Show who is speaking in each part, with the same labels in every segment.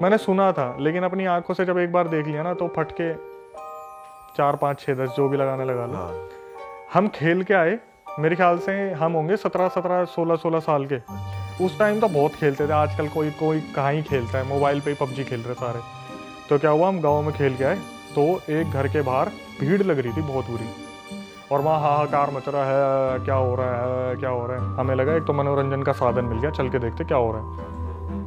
Speaker 1: मैंने सुना था, लेकिन अपनी आंखों से जब एक बार देख लिया ना तो फटके 4 5 6 10 जो भी लगाने लगा लो।
Speaker 2: हाँ।
Speaker 1: हम खेल के आए, मेरे ख्याल से हम होंगे 17 16 साल के। उस टाइम तो बहुत खेलते थे, आजकल कोई कोई कहाँ ही खेलता है, मोबाइल पे ही पबजी खेल रहे सारे। तो क्या हुआ, हम गांव में खेल के आए तो एक घर के बाहर भीड़ लग रही थी बहुत बुरी, और वहाँ हाहाकार मच रहा है, क्या हो रहा है क्या हो रहा है। हमें लगा एक तो मनोरंजन का साधन मिल गया, चल के देखते क्या हो रहा है।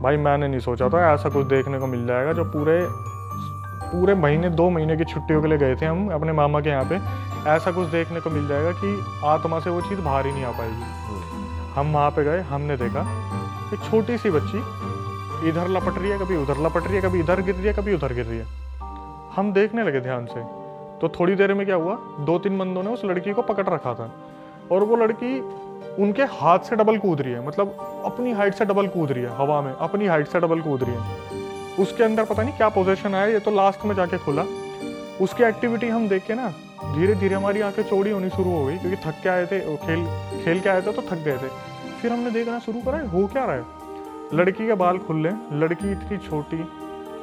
Speaker 1: भाई मैंने नहीं सोचा था ऐसा कुछ देखने को मिल जाएगा। जो पूरे पूरे महीने 2 महीने की छुट्टियों के लिए गए थे हम अपने मामा के यहाँ पे, ऐसा कुछ देखने को मिल जाएगा कि आत्मा से वो चीज़ बाहर ही नहीं आ पाएगी। हम वहाँ पे गए, हमने देखा एक छोटी सी बच्ची इधर लपट रही है, कभी उधर लपट रही है, कभी इधर गिर रही है, कभी उधर गिर रही है। हम देखने लगे ध्यान से, तो थोड़ी देर में क्या हुआ, 2-3 बंदों ने उस लड़की को पकड़ रखा था, और वो लड़की उनके हाथ से डबल कूद रही है, मतलब अपनी हाइट से डबल कूद रही है हवा में, अपनी हाइट से डबल कूद रही है। उसके अंदर पता नहीं क्या पोजीशन आया, ये तो लास्ट में जाके खुला। उसकी एक्टिविटी हम देख के ना धीरे धीरे हमारी आंखें चौड़ी होनी शुरू हो गई, क्योंकि थक के आए थे, खेल के आए थे तो थक गए थे। फिर हमने देखना शुरू करा हो क्या रहा है। लड़की के बाल खुले, लड़की इतनी छोटी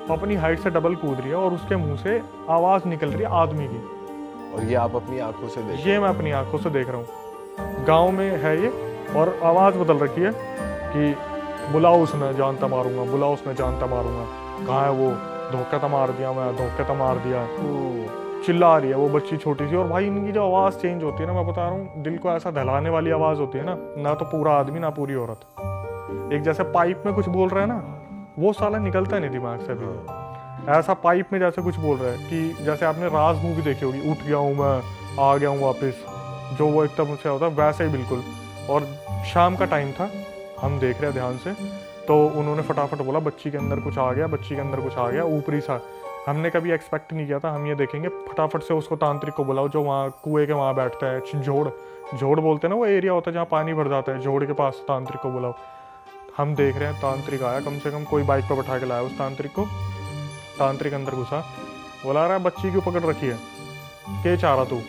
Speaker 1: अपनी हाइट से डबल कूद रही है, और उसके मुंह से आवाज निकल रही है आदमी की।
Speaker 2: और ये आप अपनी आंखों से देख?
Speaker 1: ये मैं अपनी आंखों से देख रहा हूँ, गाँव में है ये। और आवाज बदल रखी है कि बुलाओ उसने जानता मारूंगा, बुलाओ उसने जानता मारूंगा, कहाँ है वो, धोखा तो मार दिया मैं, धोखा तो मार दिया, चिल्ला रही है वो बच्ची छोटी सी। और भाई इनकी जो आवाज़ चेंज होती है ना, मैं बता रहा हूँ, दिल को ऐसा दहलाने वाली आवाज़ होती है ना, ना तो पूरा आदमी ना पूरी औरत। एक जैसे पाइप में कुछ बोल रहा है ना, वो साला निकलता नहीं दिमाग से भी। ऐसा पाइप में जैसे कुछ बोल रहा है कि जैसे आपने राज मूवी देखी होगी, उठ गया हूँ मैं, आ गया हूँ वापस, जो वो एकदम से होता है वैसे ही बिल्कुल। और शाम का टाइम था, हम देख रहे हैं ध्यान से, तो उन्होंने फटाफट बोला बच्ची के अंदर कुछ आ गया, बच्ची के अंदर कुछ आ गया ऊपरी सा। हमने कभी एक्सपेक्ट नहीं किया था, हम ये देखेंगे, फटाफट से उसको तांत्रिक को बुलाओ जो वहाँ कुएं के वहाँ बैठता है, झोड़ बोलते हैं ना वो एरिया होता है जहाँ पानी भर जाता है, झोड़ के पास तांत्रिक को बुलाओ। हम देख रहे हैं तांत्रिक आया, कम से कम कोई बाइक पर बैठा के लाया उस तांत्रिक को। तांत्रिक अंदर घुसा, बोला रहा है बच्ची क्यों पकड़ रखी है, क्या चाह रहा तू?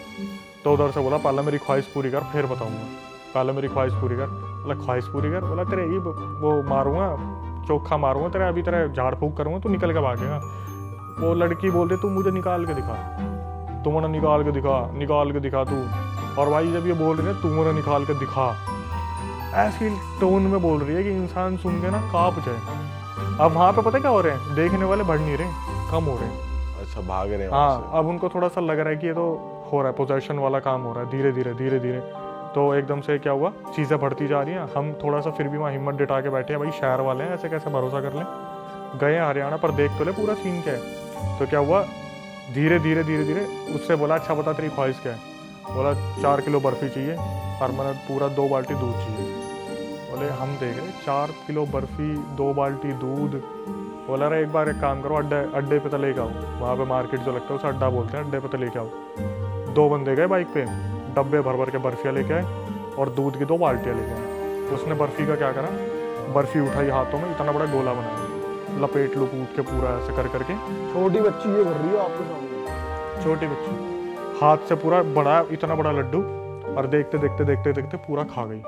Speaker 1: तो उधर से बोला पहले मेरी ख्वाहिश पूरी कर फिर बताऊंगा, पहले मेरी ख्वाहिश पूरी कर। बोला ख्वाहिश पूरी कर? बोला तेरे ही वो मारूंगा, चोखा मारूंगा तेरा, अभी तेरा झाड़ फूक करूंगा, तू निकल के भागेगा। वो लड़की बोल रही तू मुझे निकाल के दिखा, तू मुझे निकाल के दिखा, निकाल के दिखा तू। और भाई जब ये बोल रही है तू मुझे निकाल के दिखा, ऐसी टोन में बोल रही है कि इंसान सुन के ना कांप जाए। अब वहाँ पे पता क्या हो रहे हैं, देखने वाले बढ़ नहीं रहे, कम हो रहे हैं।
Speaker 2: अच्छा, भाग रहे हैं।
Speaker 1: हाँ, अब उनको थोड़ा सा लग रहा है कि ये तो हो रहा है, पोजेशन वाला काम हो रहा है, धीरे धीरे धीरे धीरे। तो एकदम से क्या हुआ, चीज़ें बढ़ती जा रही हैं। हम थोड़ा सा फिर भी वहाँ हिम्मत जुटा के बैठे हैं, भाई शहर वाले हैं, ऐसे कैसे भरोसा कर लें। गए हरियाणा पर, देख तो ले पूरा सीन क्या है। तो क्या हुआ, धीरे धीरे धीरे धीरे उससे बोला अच्छा बता तेरी ख्वाहिश क्या है। बोला 4 किलो बर्फ़ी चाहिए और मैंने पूरा 2 बाल्टी दूध चाहिए। बोले हम देख रहे 4 किलो बर्फ़ी 2 बाल्टी दूध। बोला रहा एक बार एक काम करो, अड्डे पे तो लेके आओ, वहाँ पे मार्केट जो लगता है उसे अड्डा बोलते हैं, अड्डे पे तो लेके आओ। 2 बंदे गए बाइक पे, डब्बे भर भर के बर्फ़ियाँ लेके आए और दूध की 2 बाल्टियाँ लेके आए। उसने बर्फ़ी का क्या करा, बर्फ़ी उठाई हाथों में, इतना बड़ा गोला बनाया, लपेट लो कूद के पूरा ऐसे कर करके।
Speaker 2: छोटी बच्ची ये कर रही है आपके सामने,
Speaker 1: छोटी बच्ची हाथ से पूरा बड़ा इतना बड़ा लड्डू, और देखते देखते देखते देखते पूरा खा गई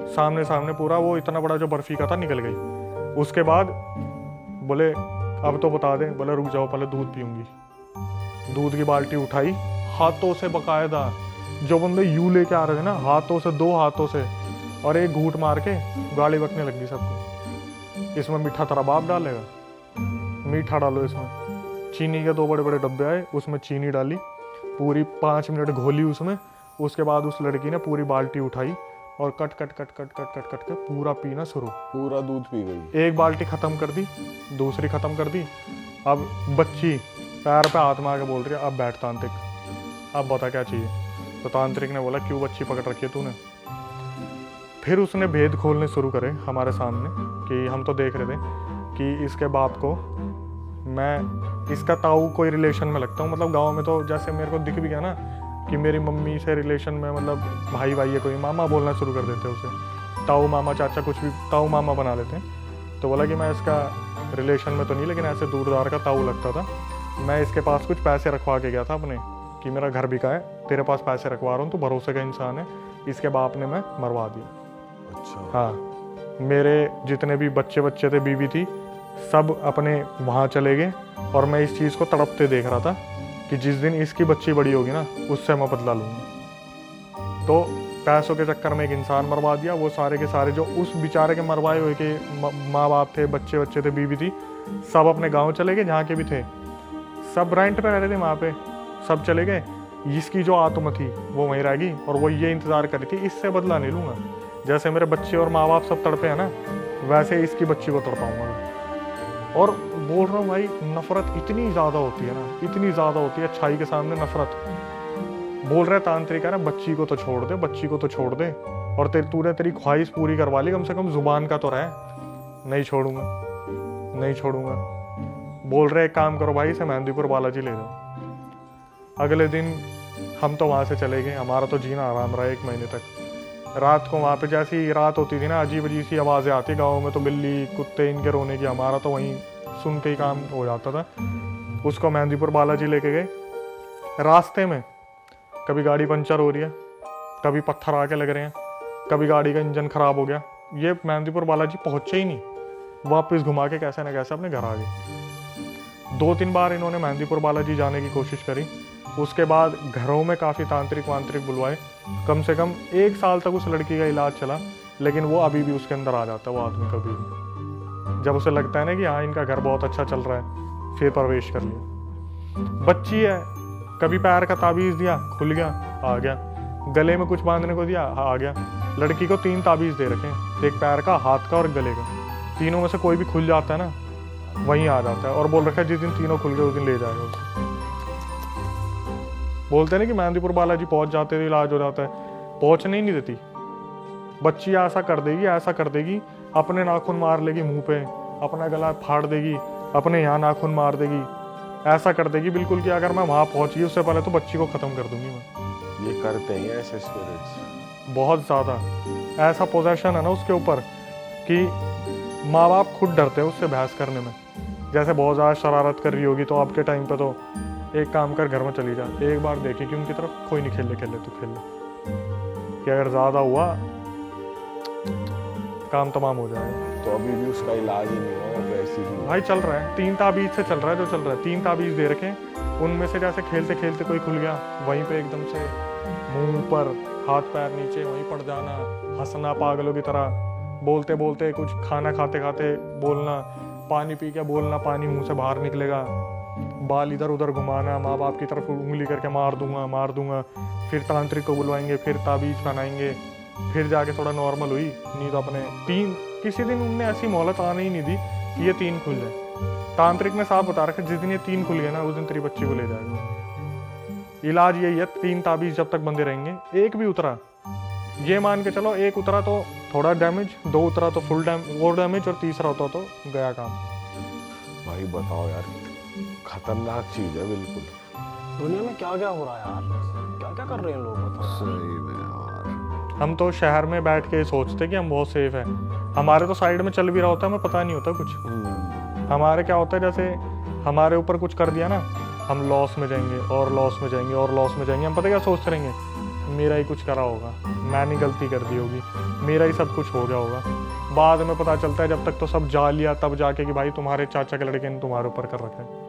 Speaker 1: सामने सामने पूरा। वो इतना बड़ा जो बर्फ़ी का था निकल गई। उसके बाद बोले अब तो बता दें। बोले रुक जाओ पहले दूध पीऊँगी। दूध की बाल्टी उठाई हाथों से बकायदा, जो बंदे यू लेके आ रहे थे ना, हाथों से 2 हाथों से, और एक घूंट मार के गाली बकने लग गई सबको। इसमें मीठा तेरा बाप डालेगा, मीठा डालो इसमें। चीनी के 2 बड़े बड़े डब्बे आए, उसमें चीनी डाली, पूरी 5 मिनट घोली उसमें। उसके बाद उस लड़की ने पूरी बाल्टी उठाई और cut cut cut cut cut cut cut के पूरा पीना शुरू।
Speaker 2: पूरा दूध पी गई।
Speaker 1: एक बाल्टी ख़त्म कर दी, दूसरी ख़त्म कर दी। अब बच्ची पैर पे हाथ मार के बोल रही है अब बैठ तांत्रिक, अब बता क्या चाहिए। तो तांत्रिक ने बोला क्यों बच्ची पकड़ रखी है तूने। फिर उसने भेद खोलने शुरू करे हमारे सामने, कि हम तो देख रहे थे कि इसके बाप को मैं इसका ताऊ कोई रिलेशन में लगता हूँ। मतलब गांव में तो जैसे मेरे को दिख भी गया ना कि मेरी मम्मी से रिलेशन में, मतलब भाई भाई है कोई, मामा बोलना शुरू कर देते हैं उसे, ताऊ मामा चाचा कुछ भी ताऊ मामा बना लेते हैं। तो बोला कि मैं इसका रिलेशन में तो नहीं, लेकिन ऐसे दूरदार का ताऊ लगता था। मैं इसके पास कुछ पैसे रखवा के गया था अपने, कि मेरा घर बिका है, तेरे पास पैसे रखवा रहा हूँ, तो भरोसे का इंसान है। इसके बाप ने मैं मरवा दिया।
Speaker 2: अच्छा।
Speaker 1: हाँ, मेरे जितने भी बच्चे थे, बीवी थी, सब अपने वहाँ चले गए और मैं इस चीज़ को तड़पते देख रहा था कि जिस दिन इसकी बच्ची बड़ी होगी ना, उससे मैं बदला लूँगा। तो पैसों के चक्कर में एक इंसान मरवा दिया। वो सारे के सारे जो उस बेचारे के मरवाए हुए के माँ बाप थे, बच्चे थे, बीवी थी, सब अपने गांव चले गए, जहाँ के भी थे। सब रेंट पे रह रहे थे वहाँ पे, सब चले गए। इसकी जो आत्मा थी वो वहीं रह गई और वो ये इंतज़ार कर रही थी, इससे बदला नहीं लूँगा। जैसे मेरे बच्चे और माँ बाप सब तड़पे हैं ना, वैसे इसकी बच्ची को तड़पाऊँगा। और बोल रहा हूँ भाई, नफ़रत इतनी ज़्यादा होती है ना, इतनी ज़्यादा होती है अच्छाई के सामने नफ़रत। बोल रहे तांत्रिक है ना, बच्ची को तो छोड़ दे, बच्ची को तो छोड़ दे, और तूने तेरी ख्वाहिश पूरी करवा ली, कम से कम जुबान का तो रहे। नहीं छोड़ूंगा, नहीं छोड़ूंगा। बोल रहे एक काम करो भाई, इसे मेहंदीपुर बालाजी ले जाओ। अगले दिन हम तो वहाँ से चले गए। हमारा तो जीना आराम रहा 1 महीने तक। रात को वहाँ पे जैसी रात होती थी ना, अजीब अजीब सी आवाज़ें आती गाँव में, तो बिल्ली कुत्ते इनके रोने की, हमारा तो वहीं सुन के ही काम हो जाता था। उसको मेहंदीपुर बालाजी लेके गए। रास्ते में कभी गाड़ी पंचर हो रही है, कभी पत्थर आके लग रहे हैं, कभी गाड़ी का इंजन ख़राब हो गया। ये मेहंदीपुर बालाजी पहुँचे ही नहीं, वापस घुमा के कैसे न कैसे अपने घर आ गए। 2-3 बार इन्होंने मेहंदीपुर बालाजी जाने की कोशिश करी। उसके बाद घरों में काफ़ी तांत्रिक वांत्रिक बुलवाए। कम से कम 1 साल तक उस लड़की का इलाज चला, लेकिन वो अभी भी उसके अंदर आ जाता है, वो आदमी कभी भी। जब उसे लगता है ना कि हाँ इनका घर बहुत अच्छा चल रहा है, फिर प्रवेश कर लिया। बच्ची है, कभी पैर का ताबीज़ दिया, खुल गया, आ गया। गले में कुछ बांधने को दिया, आ गया। लड़की को 3 ताबीज़ दे रखे हैं, एक पैर का, हाथ का और गले का। तीनों में से कोई भी खुल जाता है ना, वहीं आ जाता है। और बोल रखा है जिस दिन तीनों खुल गए उस दिन ले जाएगा उसे। बोलते हैं ना कि मेहंदीपुर बालाजी पहुंच जाते थे, इलाज हो जाता है। पहुंचने ही नहीं देती। बच्ची ऐसा कर देगी, ऐसा कर देगी, अपने नाखून मार लेगी मुंह पे, अपना गला फाड़ देगी, अपने यहाँ नाखून मार देगी, ऐसा कर देगी बिल्कुल कि अगर मैं वहाँ पहुँच गई उससे पहले तो बच्ची को ख़त्म कर दूंगी मैं।
Speaker 2: ये करते हैं ऐसे स्पिरिट्स
Speaker 1: बहुत ज़्यादा। ऐसा पोजेशन है ना उसके ऊपर कि माँ बाप खुद डरते हैं उससे बहस करने में। जैसे बहुत ज़्यादा शरारत कर रही होगी तो आपके टाइम पे तो एक काम कर, घर में चली जा, एक बार देखी कि उनकी तरफ, कोई नहीं, खेल ले तू खेल ले, कि अगर ज़्यादा हुआ काम तमाम हो जाएगा।
Speaker 2: तो अभी भी उसका इलाज ही नहीं हुआ, वैसे ही
Speaker 1: भाई चल रहा है, 3 ताबीज़ से चल रहा है जो चल रहा है। 3 ताबीज़ दे रखे, उनमें से जैसे खेलते खेलते कोई खुल गया, वहीं पे एकदम से मुंह पर, हाथ पैर नीचे, वहीं पड़ जाना, हंसना पागलों की तरह, बोलते बोलते कुछ, खाना खाते खाते बोलना, पानी पी के बोलना, पानी मुंह से बाहर निकलेगा, बाल इधर उधर घुमाना, माँ बाप की तरफ उंगली करके मार दूंगा मार दूंगा। फिर तांत्रिक को बुलवाएंगे, फिर ताबीज़ पहनाएंगे, फिर जाके थोड़ा नॉर्मल हुई, नहीं तो अपने 3, किसी दिन उनने ऐसी मोहलत आने ही नहीं दी कि ये 3 खुल जाए। तांत्रिक ने साफ बता रखा, जिस दिन ये 3 खुल गए ना, उस दिन तेरी बच्ची को ले जाएगा। इलाज यही है, 3 ताबीज़ जब तक बंदे रहेंगे। एक भी उतरा, ये मान के चलो, एक उतरा तो थोड़ा डैमेज, 2 उतरा तो फुल डैमेज, और तीसरा होता तो गया काम।
Speaker 2: भाई बताओ यार, खतरनाक चीज है बिल्कुल।
Speaker 3: दुनिया में क्या क्या हो रहा है यार, क्या क्या कर रहे हैं लोग, बताओ।
Speaker 2: सही में यार।
Speaker 1: हम तो शहर में बैठ के सोचते कि हम बहुत सेफ हैं, हमारे तो साइड में चल भी रहा होता है, हमें पता नहीं होता कुछ। हमारे क्या होता है, जैसे हमारे ऊपर कुछ कर दिया ना, हम लॉस में जाएंगे और लॉस में जाएंगे और लॉस में जाएंगे। हम पता क्या सोचते रहेंगे, मेरा ही कुछ करा होगा, मैंने गलती कर दी होगी, मेरा ही सब कुछ हो गया होगा। बाद में पता चलता है जब तक तो सब जा लिया तब जाके कि भाई तुम्हारे चाचा के लड़के ने तुम्हारे ऊपर कर रखा है।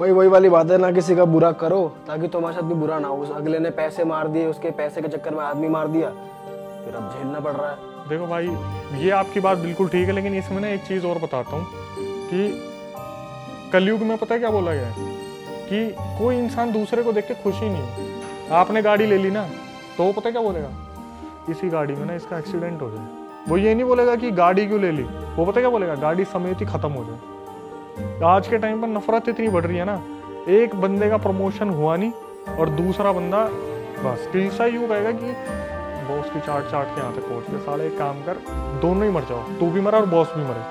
Speaker 3: वही वाली बात है ना, किसी का बुरा करो ताकि तुम्हारे साथ भी बुरा ना हो। उस अगले ने पैसे मार दिए, उसके पैसे के चक्कर में आदमी मार दिया, फिर अब झेलना पड़ रहा है।
Speaker 1: देखो भाई, ये आपकी बात बिल्कुल ठीक है, लेकिन इसमें ना एक चीज़ और बताता हूँ कि कलयुग में पता है क्या बोला गया है कि कोई इंसान दूसरे को देख के खुश ही नहीं। आपने गाड़ी ले ली ना, तो वो पता है क्या बोलेगा, इसी गाड़ी में ना इसका एक्सीडेंट हो जाए। वो ये नहीं बोलेगा कि गाड़ी क्यों ले ली, वो पता है क्या बोलेगा, गाड़ी समेत ही खत्म हो जाए। आज के टाइम पर नफरत इतनी बढ़ रही है ना, एक बंदे का प्रमोशन हुआ नहीं और दूसरा बंदा बस तीसरा यूँ कहेगा कि बॉस की चाट चाट के यहाँ तक पहुँच गए। साले एक काम कर, दोनों ही मर जाओ, तू भी मरा और बॉस भी मरे।